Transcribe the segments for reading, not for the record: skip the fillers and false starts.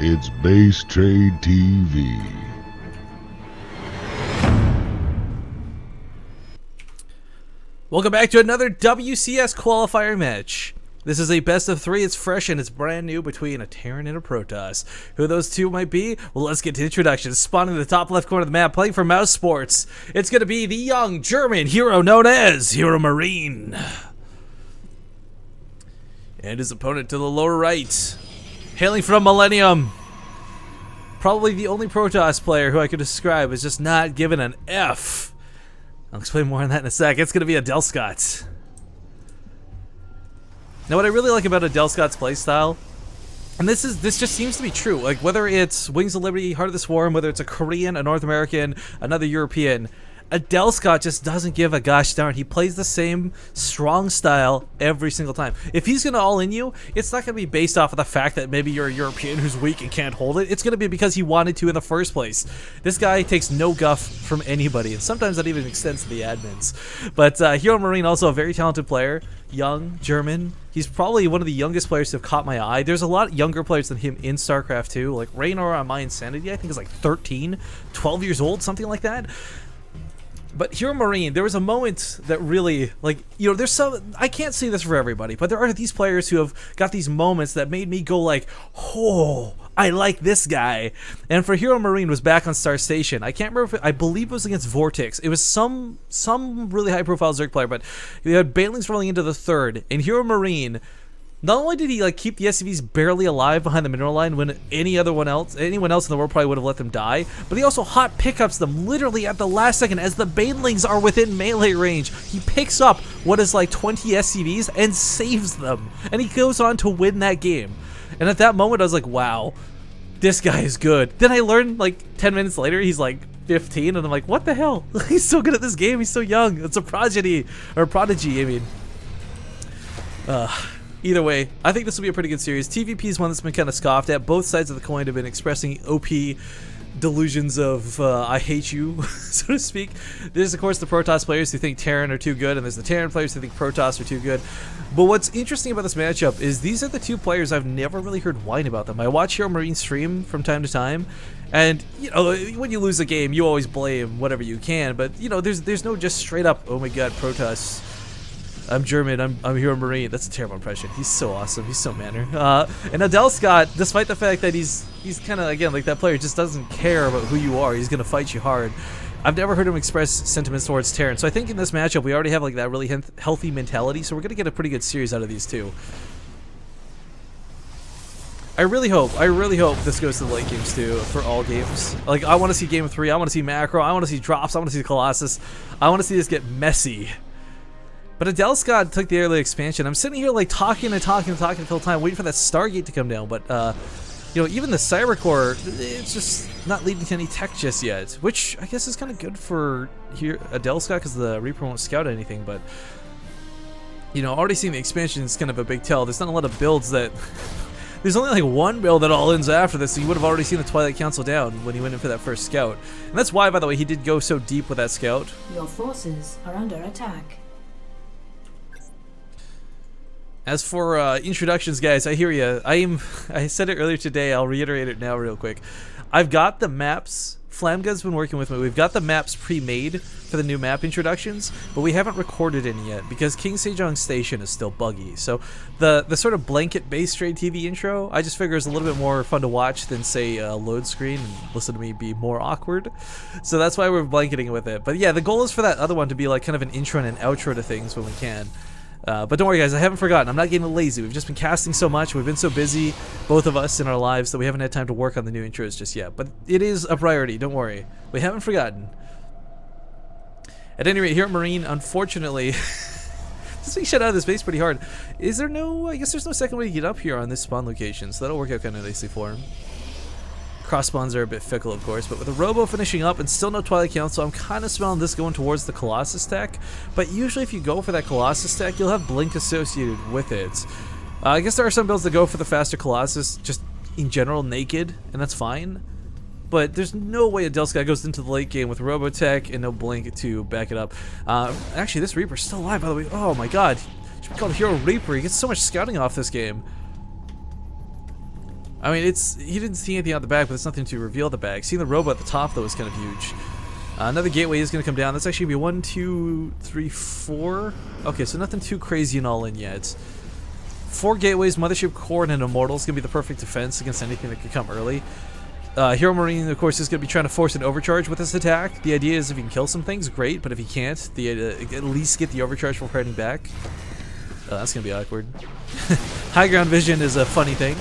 It's Base Trade TV. Welcome back to another WCS qualifier match. This is a best of 3. It's fresh and it's brand new between a Terran and a Protoss. Who those two might be? Well, let's get to introductions. Spawning in the top left corner of the map, playing for Mouse Sports. It's going to be the young German hero known as HeroMarine. And his opponent to the lower right, hailing from Millennium. Probably the only Protoss player who I could describe as just not given an F. I'll explain more on that in a sec. It's going to be Adelscott. Now, what I really like about Adelscott's playstyle, and this just seems to be true, like whether it's Wings of Liberty, Heart of the Swarm, whether it's a Korean, a North American, another European, Adelscott just doesn't give a gosh darn. He plays the same strong style every single time. If he's going to all-in you, it's not going to be based off of the fact that maybe you're a European who's weak and can't hold it. It's going to be because he wanted to in the first place. This guy takes no guff from anybody, and sometimes that even extends to the admins. But HeroMarine, also a very talented player, young, German. He's probably one of the youngest players to have caught my eye. There's a lot younger players than him in StarCraft 2. Like Raynor on My Insanity, I think is like 13, 12 years old, something like that. But HeroMarine, there was a moment that really, like, you know, there's some, I can't say this for everybody, but there are these players who have got these moments that made me go like, oh, I like this guy. And for HeroMarine was back on Star Station. I can't remember if I believe it was against Vortex. It was some really high profile Zerg player, but he had Banelings rolling into the third, and HeroMarine, not only did he like keep the SCVs barely alive behind the mineral line when anyone else in the world probably would have let them die, but he also hot pickups them literally at the last second as the Banelings are within melee range. He picks up what is like 20 SCVs and saves them, and he goes on to win that game. And at that moment I was like, wow, this guy is good. Then I learned like 10 minutes later he's like 15, and I'm like, what the hell? He's so good at this game. He's so young. It's a prodigy, I mean. Either way, I think this will be a pretty good series. TVP is one that's been kind of scoffed at. Both sides of the coin have been expressing OP delusions of I hate you, so to speak. There's, of course, the Protoss players who think Terran are too good, and there's the Terran players who think Protoss are too good. But what's interesting about this matchup is these are the two players I've never really heard whine about them. I watch HeroMarine stream from time to time, and, you know, when you lose a game, you always blame whatever you can, but, you know, there's no just straight up, oh my god, Protoss, I'm German, I'm HeroMarine. That's a terrible impression. He's so awesome. He's so manner. And Adelscott, despite the fact that he's kind of, again, like that player just doesn't care about who you are. He's going to fight you hard. I've never heard him express sentiments towards Terran. So I think in this matchup, we already have like that really healthy mentality. So we're going to get a pretty good series out of these two. I really hope this goes to the late games too, for all games. Like, I want to see Game of 3. I want to see Macro. I want to see Drops. I want to see the Colossus. I want to see this get messy. But Adelscott took the early expansion. I'm sitting here like talking the whole time, waiting for that Stargate to come down. But you know, even the Cybercore, it's just not leading to any tech just yet, which I guess is kind of good for here Adelscott because the Reaper won't scout anything. But you know, already seeing the expansion is kind of a big tell. There's not a lot of builds that. There's only like one build that all ends after this, so you would have already seen the Twilight Council down when he went in for that first scout. And that's why, by the way, he did go so deep with that scout. Your forces are under attack. As for introductions, guys, I hear you. I said it earlier today. I'll reiterate it now real quick. I've got the maps. Flamga's been working with me. We've got the maps pre-made for the new map introductions, but we haven't recorded any yet because King Sejong Station is still buggy. So the sort of blanket base trade TV intro, I just figure is a little bit more fun to watch than, say, a load screen and listen to me be more awkward. So that's why we're blanketing with it. But yeah, the goal is for that other one to be like kind of an intro and an outro to things when we can. But don't worry, guys, I haven't forgotten. I'm not getting lazy. We've just been casting so much. We've been so busy, both of us in our lives, that we haven't had time to work on the new intros just yet. But it is a priority. Don't worry. We haven't forgotten. At any rate, HeroMarine, unfortunately, just being shut out of this base pretty hard. Is there no... I guess there's no second way to get up here on this spawn location, so that'll work out kind of nicely for him. Cross spawns are a bit fickle, of course, but with the Robo finishing up and still no Twilight Council, I'm kind of smelling this going towards the Colossus tech. But usually if you go for that Colossus tech, you'll have Blink associated with it. I guess there are some builds that go for the faster Colossus, just in general, naked, and that's fine. But there's no way Adelscott goes into the late game with Robotech and no Blink to back it up. Actually, this Reaper's still alive, by the way. Oh my god. Should be called Hero Reaper. He gets so much scouting off this game. I mean, he didn't see anything out the back, but there's nothing to reveal the back. Seeing the robot at the top, though, is kind of huge. Another gateway is going to come down. That's actually going to be 1, 2, 3, 4. Okay, so nothing too crazy and all in yet. 4 gateways, Mothership Core, and an Immortal is going to be the perfect defense against anything that could come early. HeroMarine, of course, is going to be trying to force an overcharge with this attack. The idea is if he can kill some things, great, but if he can't, at least get the overcharge before heading back. That's going to be awkward. High ground vision is a funny thing.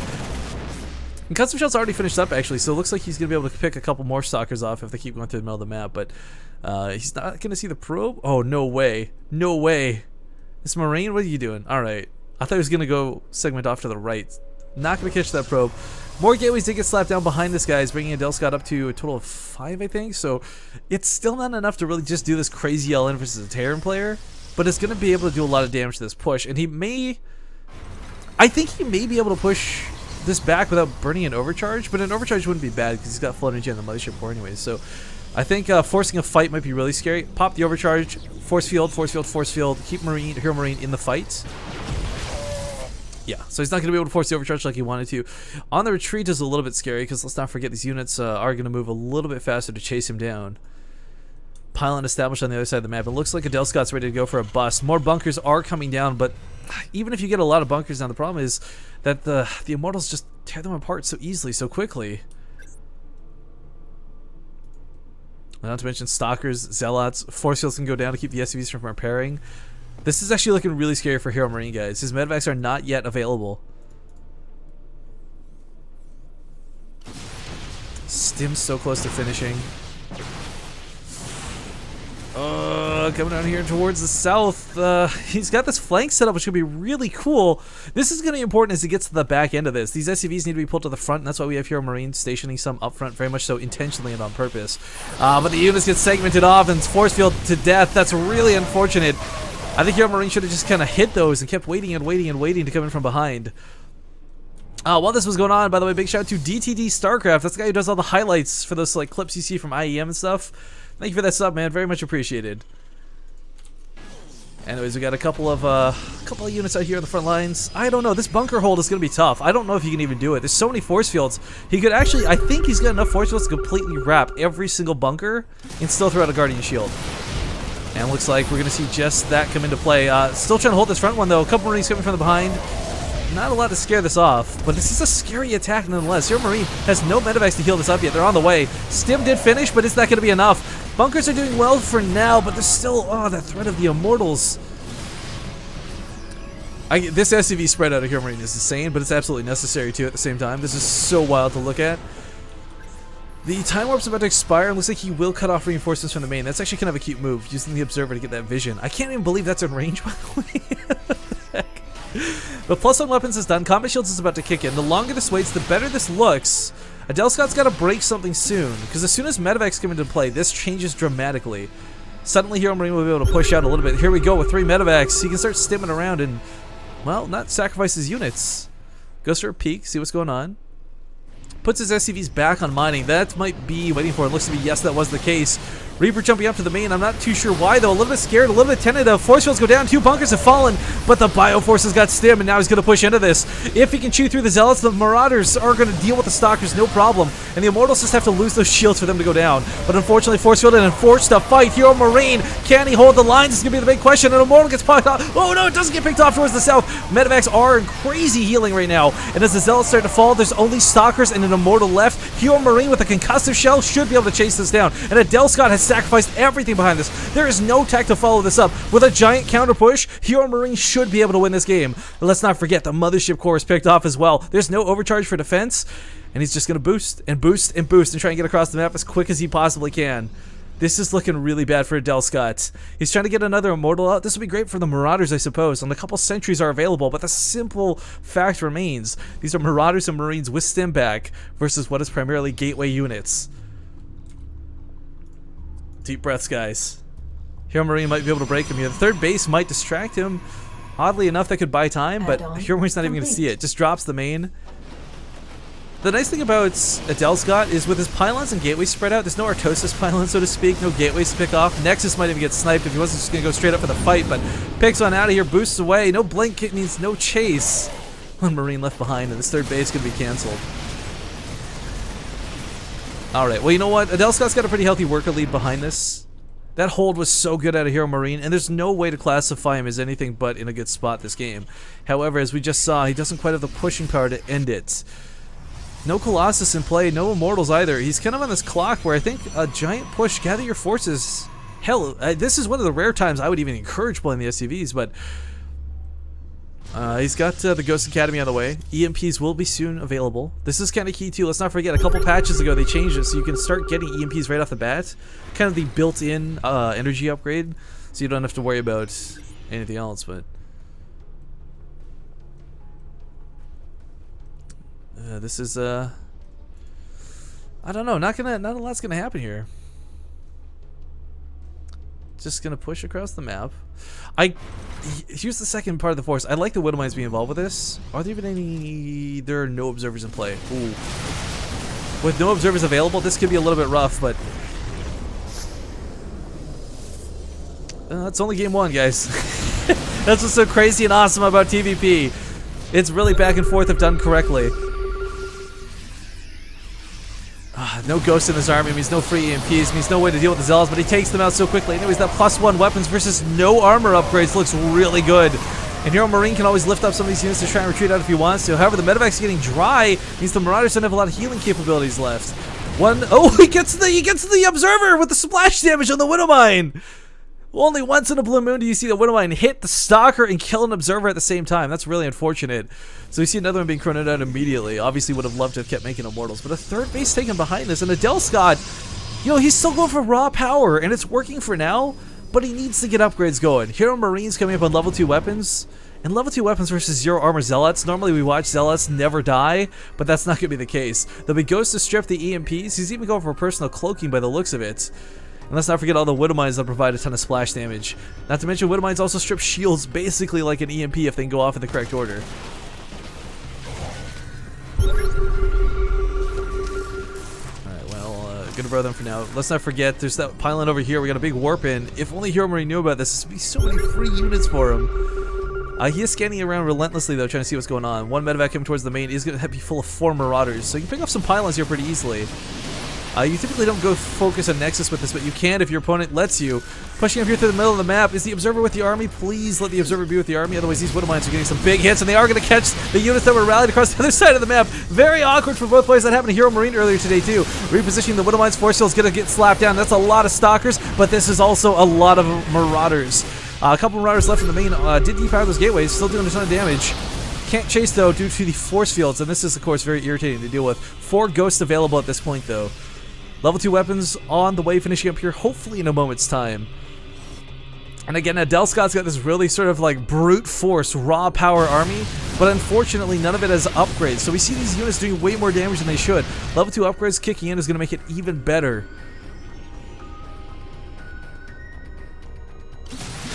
And Custom Shell's already finished up, actually, so it looks like he's going to be able to pick a couple more stalkers off if they keep going through the middle of the map, but he's not going to see the probe? Oh, no way. No way. This Marine, what are you doing? Alright. I thought he was going to go segment off to the right. Not going to catch that probe. More gateways did get slapped down behind this guy, bringing Adelscott up to a total of 5, I think, so it's still not enough to really just do this crazy LN versus a Terran player, but it's going to be able to do a lot of damage to this push, and I think he may be able to push this back without burning an overcharge, but an overcharge wouldn't be bad because he's got float energy on the Mothership Core anyways. So I think forcing a fight might be really scary. Pop the overcharge, force field, force field, force field. Keep HeroMarine in the fight. Yeah, so he's not going to be able to force the overcharge like he wanted to. On the retreat is a little bit scary because let's not forget these units are going to move a little bit faster to chase him down. Pylon established on the other side of the map. It looks like Adelscott's ready to go for a bust. More bunkers are coming down, but even if you get a lot of bunkers down, the problem is that the Immortals just tear them apart so easily, so quickly. Not to mention Stalkers, Zealots, Force Fields can go down to keep the SCVs from repairing. This is actually looking really scary for HeroMarine, guys. His medevacs are not yet available. Stim's so close to finishing. Coming down here towards the south. He's got this flank set up, which could be really cool. This is going to be important as he gets to the back end of this. These SCVs need to be pulled to the front, and that's why we have HeroMarine stationing some up front, very much so intentionally and on purpose. But the units get segmented off and force field to death. That's really unfortunate. I think HeroMarine should have just kind of hit those and kept waiting and waiting and waiting to come in from behind. While this was going on, by the way, big shout out to DTD StarCraft. That's the guy who does all the highlights for those like clips you see from IEM and stuff. Thank you for that sub, man. Very much appreciated. Anyways, we got a couple of units out here on the front lines. I don't know. This bunker hold is going to be tough. I don't know if he can even do it. There's so many force fields. He could actually, I think he's got enough force fields to completely wrap every single bunker and still throw out a Guardian Shield. And it looks like we're going to see just that come into play. Still trying to hold this front one, though. A couple Marines coming from the behind. Not a lot to scare this off, but this is a scary attack nonetheless. HeroMarine has no medevacs to heal this up yet. They're on the way. Stim did finish, but is that going to be enough? Bunkers are doing well for now, but there's still, that threat of the Immortals. This SCV spread out of HeroMarine is insane, but it's absolutely necessary too at the same time. This is so wild to look at. The time warp's about to expire, and looks like he will cut off reinforcements from the main. That's actually kind of a cute move, using the Observer to get that vision. I can't even believe that's in range, by the way. But +1 weapons is done. Combat Shields is about to kick in. The longer this waits, the better this looks. Adelscott's got to break something soon, because as soon as medevacs come into play, this changes dramatically. Suddenly, HeroMarine will be able to push out a little bit. Here we go with 3 medevacs. He can start stimming around and, well, not sacrifice his units. Goes for a peek, see what's going on. Puts his SCVs back on mining. That might be waiting for it. Looks to be yes, that was the case. Reaper jumping up to the main. I'm not too sure why, though. A little bit scared, a little bit tentative. Force fields go down. 2 bunkers have fallen, but the Bioforces got stim, and now he's going to push into this. If he can chew through the Zealots, the Marauders are going to deal with the Stalkers, no problem. And the Immortals just have to lose those shields for them to go down. But unfortunately, force fielded and forced to fight. HeroMarine, can he hold the lines? This is going to be the big question. And Immortal gets picked off. Oh no, it doesn't get picked off towards the south. Medevacs are in crazy healing right now. And as the Zealots start to fall, there's only Stalkers and an Immortal left. HeroMarine with a concussive shell should be able to chase this down. And Adelscott has sacrificed everything behind this. There is no tech to follow this up. With a giant counter push, HeroMarine should be able to win this game. But let's not forget the Mothership Core is picked off as well. There's no overcharge for defense, and he's just going to boost and boost and boost and try and get across the map as quick as he possibly can. This is looking really bad for Adelscott. He's trying to get another Immortal out. This will be great for the Marauders, I suppose, and a couple sentries are available, but the simple fact remains. These are Marauders and Marines with stim back versus what is primarily gateway units. Deep breaths, guys. HeroMarine might be able to break him here. The third base might distract him. Oddly enough, that could buy time, but HeroMarine's not even going to see it. Just drops the main. The nice thing about Adelscott is with his pylons and gateways spread out, there's no Artosis pylons, so to speak, no gateways to pick off. Nexus might even get sniped if he wasn't just going to go straight up for the fight, but picks one out of here, boosts away. No blink, it means no chase. One Marine left behind, and this third base could be canceled. Alright, well, you know what? Adelscott's got a pretty healthy worker lead behind this. That hold was so good out of HeroMarine, and there's no way to classify him as anything but in a good spot this game. However, as we just saw, he doesn't quite have the pushing power to end it. No Colossus in play, no Immortals either. He's kind of on this clock where I think a giant push, gather your forces. Hell, this is one of the rare times I would even encourage playing the SCVs, but he's got the Ghost Academy on the way. EMPs will be soon available. This is kind of key too. Let's not forget, a couple patches ago they changed it so you can start getting EMPs right off the bat. Kind of the built-in energy upgrade, so you don't have to worry about anything else. But this is I don't know. Not a lot's gonna happen here. Just gonna push across the map. Here's the second part of the force. I like the Widowmines being involved with this. Are there even any? There are no observers in play. Ooh. With no observers available, this could be a little bit rough, but it's only game one, guys. That's what's so crazy and awesome about TVP. It's really back and forth if done correctly. No ghost in his army means no free EMPs, means no way to deal with the Zealots, but he takes them out so quickly. Anyways, that +1 weapons versus no armor upgrades looks really good. And HeroMarine can always lift up some of these units to try and retreat out if he wants to. However, the medevac's getting dry, means the Marauders don't have a lot of healing capabilities left. He gets the Observer with the splash damage on the Widowmine! Only once in a blue moon do you see the Widowmine hit the Stalker and kill an Observer at the same time. That's really unfortunate. So we see another one being chronoed out immediately. Obviously would have loved to have kept making Immortals, but a third base taken behind this, and Adelscott, you know, he's still going for raw power, and it's working for now, but he needs to get upgrades going. HeroMarine's coming up on level 2 weapons, and level 2 weapons versus 0 armor Zealots. Normally we watch Zealots never die, but that's not going to be the case. There'll be Ghost to strip the EMPs. He's even going for personal cloaking by the looks of it. And let's not forget all the Widowmines that provide a ton of splash damage. Not to mention Widowmines also strip shields basically like an EMP if they can go off in the correct order. Alright, well, gonna borrow them for now. Let's not forget, there's that pylon over here. We got a big warp in. If only HeroMarine knew about this, there'd be so many free units for him. He is scanning around relentlessly though, trying to see what's going on. One medevac coming towards the main is going to be full of 4 Marauders, so you can pick up some pylons here pretty easily. You typically don't go focus on Nexus with this, but you can if your opponent lets you. Pushing up here through the middle of the map. Is the Observer with the army? Please let the Observer be with the army, otherwise these Widowmines are getting some big hits, and they are going to catch the units that were rallied across the other side of the map. Very awkward for both players. That happened to HeroMarine earlier today too. Repositioning the Widowmines, force field is going to get slapped down. That's a lot of Stalkers, but this is also a lot of Marauders. A couple Marauders left in the main. Did depower those gateways, still doing a ton of damage. Can't chase though due to the force fields, and this is of course very irritating to deal with. 4 ghosts available at this point though. Level 2 weapons on the way, finishing up here hopefully in a moment's time. And again, Adelscott's got this really sort of like brute force, raw power army, but unfortunately none of it has upgrades. So we see these units doing way more damage than they should. Level 2 upgrades kicking in is going to make it even better.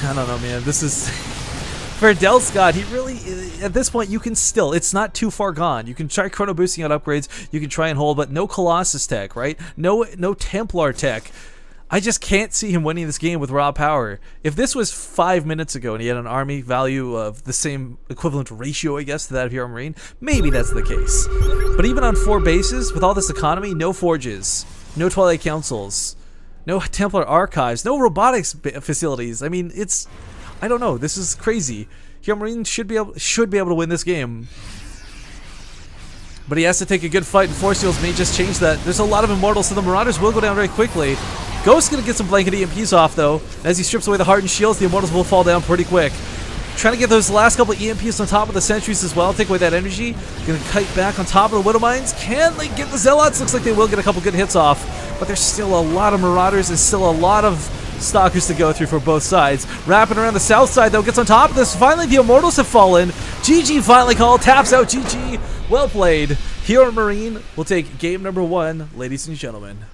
I don't know, man. This is... For Adelscott, he really, at this point, you can still, it's not too far gone. You can try chrono boosting out upgrades, you can try and hold, but no Colossus tech, right? No Templar tech. I just can't see him winning this game with raw power. If this was 5 minutes ago and he had an army value of the same equivalent ratio, I guess, to that of HeroMarine, maybe that's the case. But even on 4 bases, with all this economy, no forges, no Twilight Councils, no Templar archives, no robotics facilities. I mean, it's... I don't know. This is crazy. HeroMarine should be able to win this game, but he has to take a good fight, and Force Fields may just change that. There's a lot of Immortals, so the Marauders will go down very quickly. Ghost's gonna get some blanket EMPs off though. As he strips away the hardened shields, the Immortals will fall down pretty quick. Trying to get those last couple EMPs on top of the sentries as well. Take away that energy. Gonna kite back on top of the Widowmines. Can they get the Zealots? Looks like they will get a couple good hits off, but there's still a lot of Marauders and still a lot of Stalkers to go through for both sides. Wrapping around the south side though, gets on top of this. Finally the Immortals have fallen. GG finally called, taps out GG. Well played. HeroMarine will take game number 1, ladies and gentlemen.